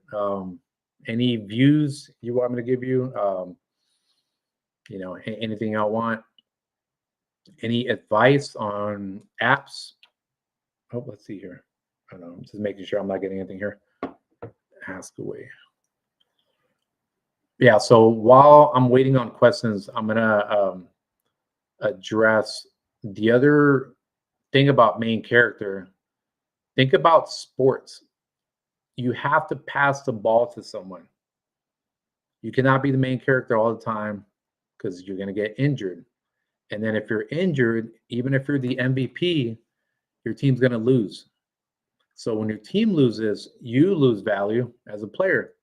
Any views you want me to give you? Anything y'all want? Any advice on apps? Oh, let's see here. I don't know. I'm just making sure I'm not getting anything here. Ask away. Yeah. So while I'm waiting on questions, I'm gonna address the other thing about main character. Think about sports. You have to pass the ball to someone. You cannot be the main character all the time because you're going to get injured. And then if you're injured, even if you're the MVP, your team's going to lose. So when your team loses, you lose value as a player.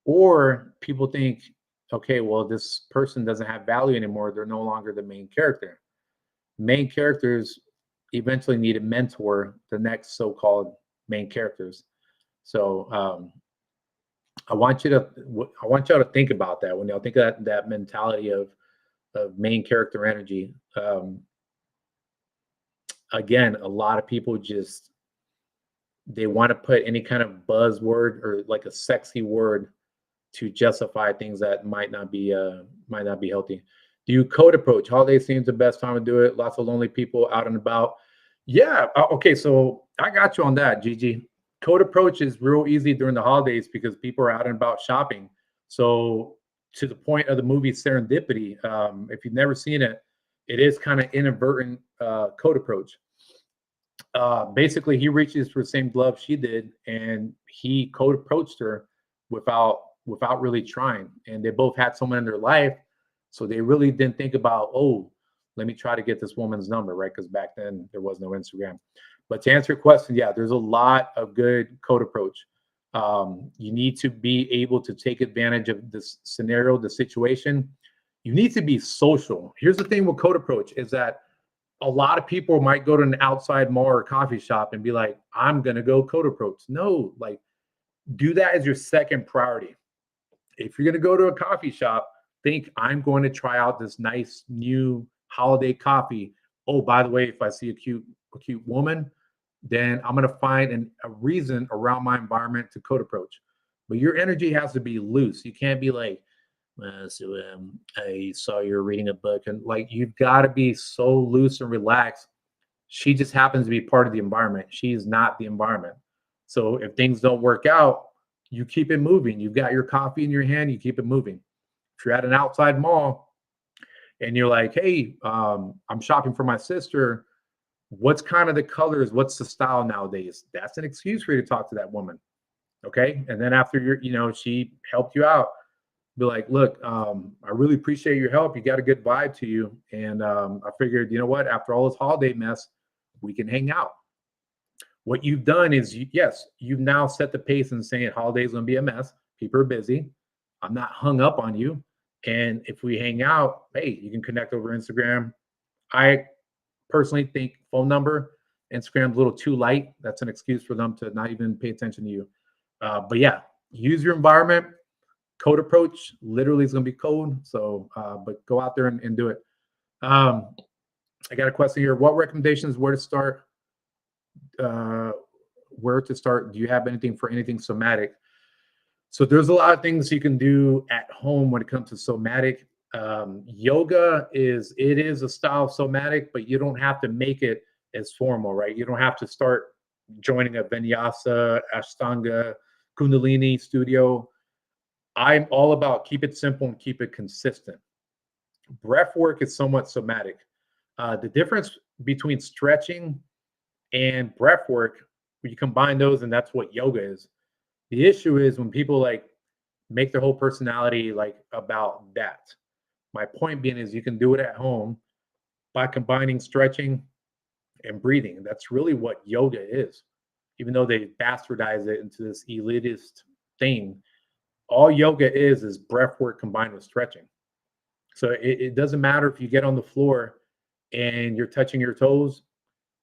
Or people think, okay, well, this person doesn't have value anymore. They're no longer the main character. Main characters eventually need a mentor, the next so-called main characters. So I want y'all to think about that when y'all think of that mentality of main character energy. Again, a lot of people just they want to put any kind of buzzword or like a sexy word to justify things that might not be healthy. Do you code approach? Holiday seems the best time to do it. Lots of lonely people out and about. Yeah. Okay. So I got you on that, Gigi. Code approach is real easy during the holidays because people are out and about shopping. So to the point of the movie Serendipity, if you've never seen it, it is kind of inadvertent code approach. Basically, he reaches for the same glove she did, and he code approached her without really trying. And they both had someone in their life, so they really didn't think about, oh, let me try to get this woman's number, right? Because back then there was no Instagram. But to answer your question, yeah, there's a lot of good code approach. You need to be able to take advantage of this scenario, the situation. You need to be social. Here's the thing with code approach is that a lot of people might go to an outside mall or coffee shop and be like, I'm going to go code approach. No, like do that as your second priority. If you're going to go to a coffee shop, think I'm going to try out this nice new holiday coffee. Oh, by the way, if I see a cute woman, then I'm going to find a reason around my environment to code approach. But your energy has to be loose. You can't be like, I saw you're reading a book, and like you've got to be so loose and relaxed. She just happens to be part of the environment. She's not the environment. So if things don't work out, you keep it moving. You've got your coffee in your hand, you keep it moving. If you're at an outside mall and you're like, hey, I'm shopping for my sister, what's kind of the colors? What's the style nowadays? That's an excuse for you to talk to that woman. Okay. And then after she helped you out, be like, look, I really appreciate your help. You got a good vibe to you. And I figured, you know what, after all this holiday mess, we can hang out. What you've done is, yes, you've now set the pace and saying holidays gonna be a mess. People are busy. I'm not hung up on you. And if we hang out, hey, you can connect over Instagram. I personally think phone number, Instagram's a little too light. That's an excuse for them to not even pay attention to you. But yeah, use your environment. Code approach literally is going to be code. So, but go out there and do it. Um, I got a question here. What recommendations? Where to start? Uh, where to start? Do you have anything for anything somatic? So there's a lot of things you can do at home when it comes to somatic. Yoga is a style of somatic, but you don't have to make it as formal, right? You don't have to start joining a vinyasa, ashtanga, kundalini studio. I'm all about keep it simple and keep it consistent. Breath work is somewhat somatic. The difference between stretching and breath work, when you combine those, and that's what yoga is. The issue is when people like make their whole personality like about that. My point being is you can do it at home by combining stretching and breathing. That's really what yoga is. Even though they bastardize it into this elitist thing, all yoga is breath work combined with stretching. So it doesn't matter if you get on the floor and you're touching your toes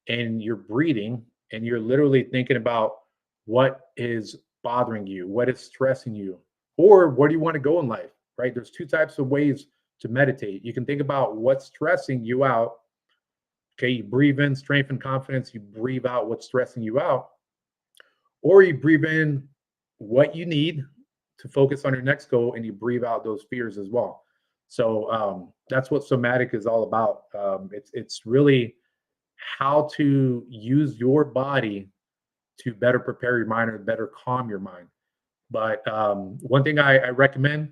and you're breathing and you're literally thinking about what is bothering you, what is stressing you, or where do you want to go in life, right? There's two types of ways to meditate. You can think about what's stressing you out. Okay, you breathe in strength and confidence, you breathe out what's stressing you out, or you breathe in what you need to focus on your next goal and you breathe out those fears as well. So that's what somatic is all about. It's really how to use your body to better prepare your mind or better calm your mind. But one thing I recommend,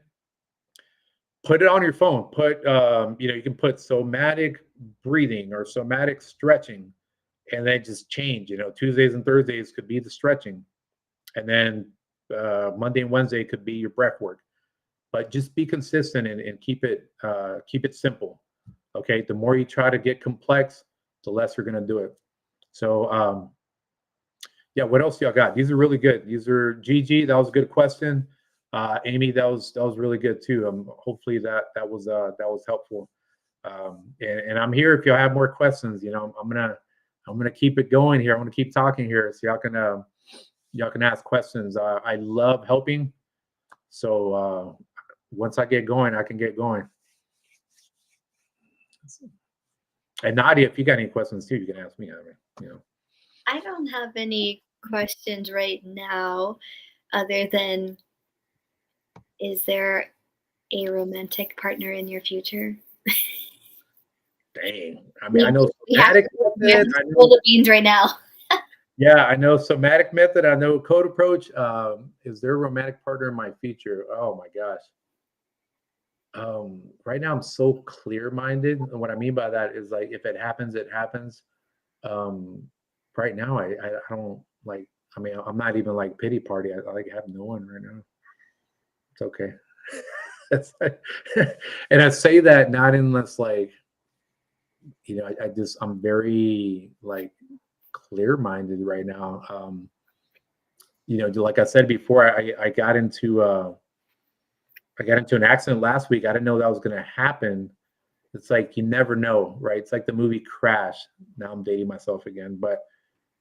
put it on your phone. Put you can put somatic breathing or somatic stretching, and then just change. Tuesdays and Thursdays could be the stretching, and then Monday and Wednesday could be your breath work. But just be consistent and keep it simple. Okay, the more you try to get complex, the less you're going to do it. So yeah, what else y'all got? These are really good. These are Gigi. That was a good question. Amy, that was really good too. Hopefully that was helpful. And I'm here if y'all have more questions. I'm gonna keep it going here. I'm gonna keep talking here, so y'all can ask questions. I love helping. So once I get going, I can get going. And Nadia, if you got any questions too, you can ask me. I don't have any questions right now other than, is there a romantic partner in your future? Dang. I mean, I know We have somatic we have method. to spill the beans right now. Yeah, I know somatic method. I know code approach. Is there a romantic partner in my future? Oh my gosh. Right now I'm so clear-minded. And what I mean by that is like if it happens, it happens. Um, right now I don't like, I mean, I'm not even like pity party. I like have no one right now. It's okay. That's and I say that not unless like, I'm very like clear-minded right now. Like I said before, I got into an accident last week. I didn't know that was going to happen. It's like you never know, right? It's like the movie Crash. Now I'm dating myself again, but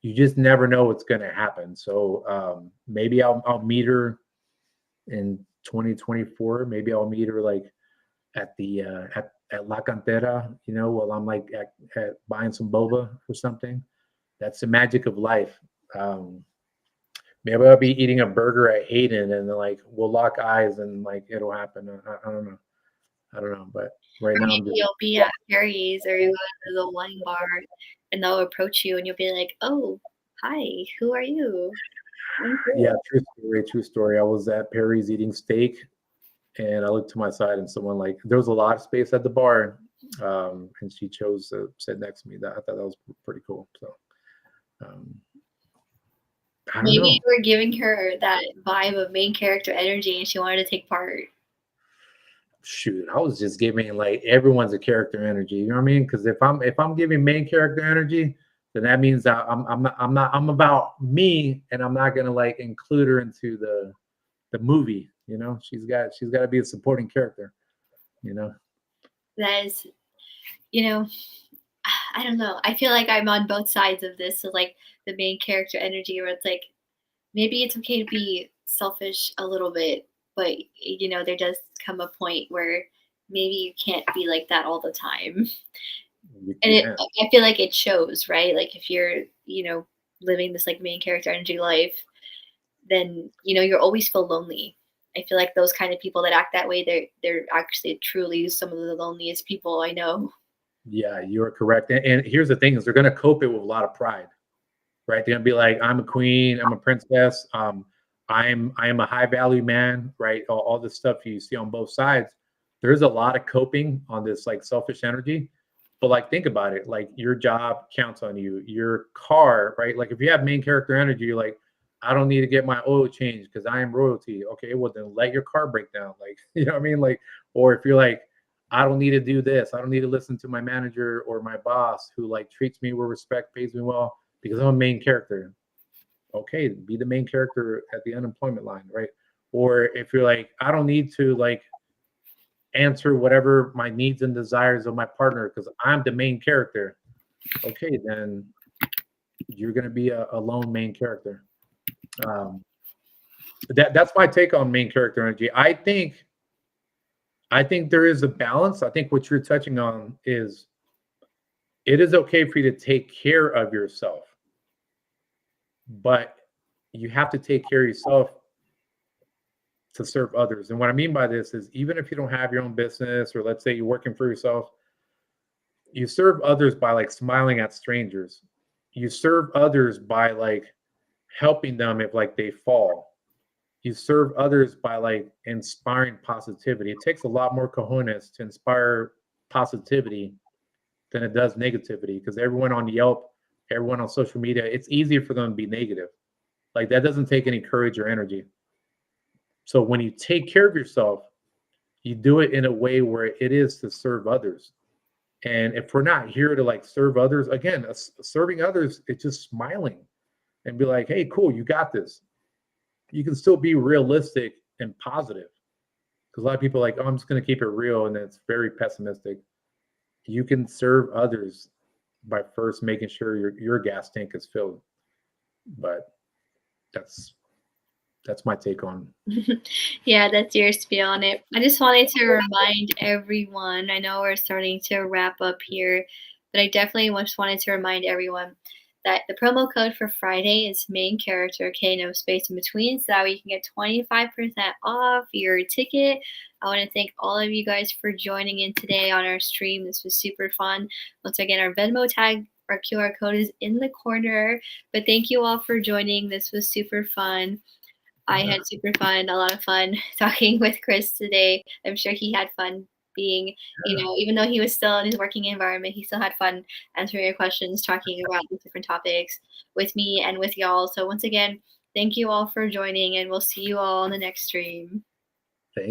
you just never know what's going to happen. So maybe I'll meet her in 2024. Maybe I'll meet her like at the at La Cantera, while I'm like at buying some boba or something. That's the magic of life. Maybe I'll be eating a burger at Hayden and then like we'll lock eyes and like it'll happen. I don't know. I don't know. But right now I'm just, You'll be at Harry's or you go to the wine bar and they'll approach you and you'll be like, "Oh, hi, who are you?" yeah, true story. I was at Perry's eating steak and I looked to my side and someone like there was a lot of space at the bar, and she chose to sit next to me. I thought that was pretty cool. So I don't Maybe know. you were giving her that vibe of main character energy and she wanted to take part. Shoot, I was just giving like everyone's a character energy. You know what I mean? Because if I'm giving main character energy, then that means that I'm about me, and I'm not gonna like include her into the movie. You know, she's got to be a supporting character. You know. That is, you know, I don't know. I feel like I'm on both sides of this. So like the main character energy, where it's like maybe it's okay to be selfish a little bit, but there does come a point where maybe you can't be like that all the time. You And can't. I feel like it shows, right? Like if you're, living this like main character energy life, then you're always feel lonely. I feel like those kind of people that act that way, they're actually truly some of the loneliest people I know. Yeah, you are correct. And here's the thing: is they're gonna cope it with a lot of pride, right? They're gonna be like, "I'm a queen. I'm a princess. I am a high value man." Right? All this stuff you see on both sides. There's a lot of coping on this like selfish energy. But like, think about it. Like, your job counts on you. Your car, right? Like, if you have main character energy, you're like, I don't need to get my oil changed because I am royalty. Okay, well then let your car break down. Like, you know what I mean? Like, or if you're like, I don't need to do this. I don't need to listen to my manager or my boss who like treats me with respect, pays me well because I'm a main character. Okay, be the main character at the unemployment line, right? Or if you're like, I don't need to like answer whatever my needs and desires of my partner because I'm the main character. Okay, then you're going to be a lone main character. Um, that's my take on main character energy. I think there is a balance. I think what you're touching on is it is okay for you to take care of yourself, but you have to take care of yourself to serve others. And what I mean by this is even if you don't have your own business, or let's say you're working for yourself, you serve others by like smiling at strangers. You serve others by like helping them if like they fall. You serve others by like inspiring positivity. It takes a lot more cojones to inspire positivity than it does negativity because everyone on Yelp, everyone on social media, it's easier for them to be negative. Like, that doesn't take any courage or energy. So when you take care of yourself, you do it in a way where it is to serve others. And if we're not here to like serve others, again, serving others, it's just smiling and be like, hey, cool, you got this. You can still be realistic and positive because a lot of people are like, oh, I'm just going to keep it real. And it's very pessimistic. You can serve others by first making sure your gas tank is filled. But that's that's my take on. Yeah, that's your spiel on it. I just wanted to remind everyone, I know we're starting to wrap up here, but I definitely just wanted to remind everyone that the promo code for Friday is main character, okay, no space in between, so that way you can get 25% off your ticket. I want to thank all of you guys for joining in today on our stream. This was super fun. Once again, our Venmo tag, our QR code is in the corner, but thank you all for joining. This was super fun. I had super fun, a lot of fun talking with Chris today. I'm sure he had fun being, even though he was still in his working environment, he still had fun answering your questions, talking about these different topics with me and with y'all. So once again, thank you all for joining, and we'll see you all on the next stream. Thank